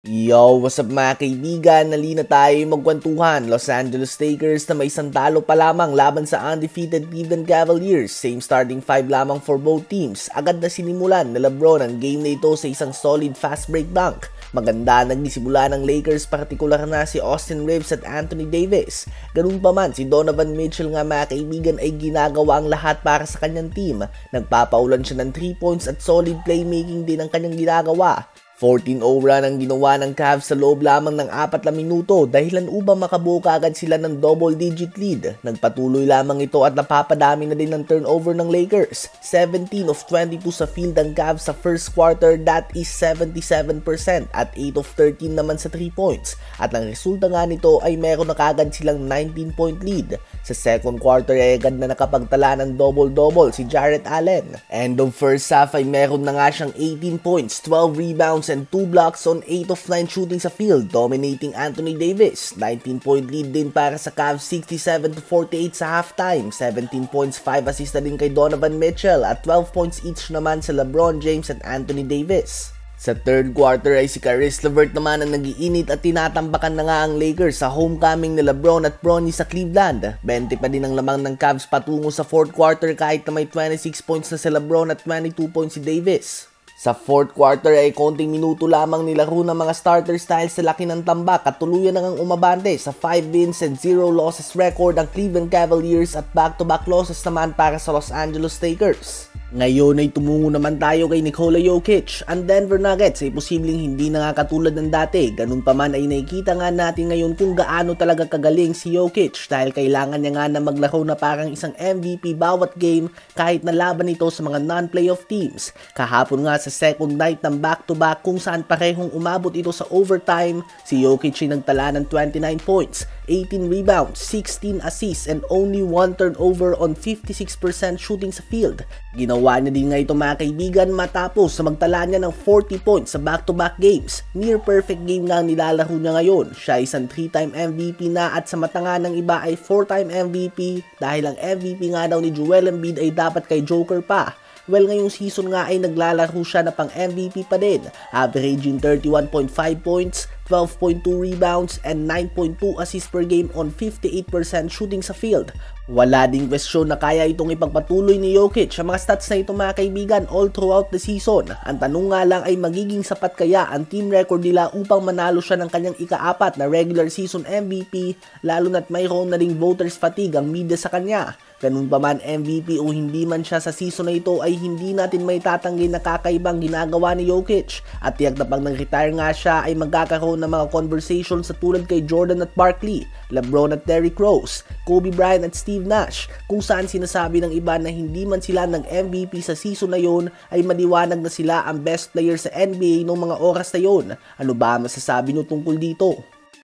Yo, what's up mga kaibigan? Nalina tayo magkwentuhan. Los Angeles Lakers na may isang talo pa lamang laban sa undefeated Cleveland Cavaliers. Same starting five lamang for both teams. Agad na sinimulan na LeBron ang game na ito sa isang solid fast break dunk. Maganda nagdisimula ng Lakers, partikular na si Austin Reeves at Anthony Davis. Ganun pa man, si Donovan Mitchell nga mga kaibigan ay ginagawa ang lahat para sa kanyang team. Nagpapaulan siya ng 3 points at solid playmaking din ang kanyang ginagawa. 14 run ang ginawa ng Cavs sa loob lamang ng 4 na minuto dahilan upang makabuo kaagad sila ng double-digit lead. Nagpatuloy lamang ito at napapadami na din ng turnover ng Lakers. 17 of 22 sa field ang Cavs sa first quarter, that is 77% at 8 of 13 naman sa 3 points. At ang resulta nga nito ay meron na kaagad silang 19-point lead. Sa second quarter ay agad na nakapagtala ng double-double si Jarrett Allen. End of first half ay meron na nga siyang 18 points, 12 rebounds and 2 blocks on 8 of 9 shooting sa field, dominating Anthony Davis. 19-point lead din para sa Cavs, 67-48 sa halftime. 17 points, 5 assists na din kay Donovan Mitchell at 12 points each naman sa LeBron James at Anthony Davis. Sa third quarter ay si Caris LeVert naman ang nagiinit at tinatambakan na nga ang Lakers sa homecoming ni LeBron at Bronny sa Cleveland. 20 pa din ang lamang ng Cavs patungo sa fourth quarter kahit na may 26 points na si LeBron at 22 points si Davis. Sa fourth quarter ay konting minuto lamang nilaro ng mga starters dahil sa laki ng tambak at tuluyan na ngang umabante sa 5 wins and 0 losses record ang Cleveland Cavaliers at back-to-back losses naman para sa Los Angeles Lakers. Ngayon ay tumungo naman tayo kay Nikola Jokic. Ang Denver Nuggets ay posibleng hindi na nga katulad ng dati. Ganun pa man ay nakikita nga natin ngayon kung gaano talaga kagaling si Jokic dahil kailangan niya nga na maglaro na parang isang MVP bawat game kahit na laban ito sa mga non-playoff teams. Kahapon nga sa second night ng back-to-back kung saan parehong umabot ito sa overtime, si Jokic ay nagtala ng 29 points, 18 rebounds, 16 assists and only 1 turnover on 56% shooting sa field. Ginawa niya din nga ito mga kaibigan matapos sa magtala niya ng 40 points sa back-to-back games. Near perfect game nga ang nilalaro niya ngayon. Siya ay isang 3-time MVP na at sa mata nga ng iba ay 4-time MVP dahil ang MVP nga daw ni Joel Embiid ay dapat kay Joker pa. Well, ngayong season nga ay naglalaro siya na pang MVP pa din, averaging 31.5 points, 12.2 rebounds, and 9.2 assists per game on 58% shooting sa field. Wala ding question na kaya itong ipagpatuloy ni Jokic sa mga stats na ito mga kaibigan all throughout the season. Ang tanong nga lang ay magiging sapat kaya ang team record nila upang manalo siya ng kanyang ika-4 na regular season MVP, lalo na't mayroon na ding voters fatigue ang media sa kanya. Ganun pa man MVP o hindi man siya sa season na ito ay hindi natin may tatanggi na kakaibang ginagawa ni Jokic. At tiyak na pag nag-retire nga siya ay magkakaroon ng mga conversation sa tulad kay Jordan at Barkley, LeBron at Derrick Rose, Kobe Bryant at Steve Nash, kung saan sinasabi ng iba na hindi man sila ng MVP sa season na yon ay maliwanag na sila ang best player sa NBA noong mga oras na yon. Ano ba masasabi nyo tungkol dito?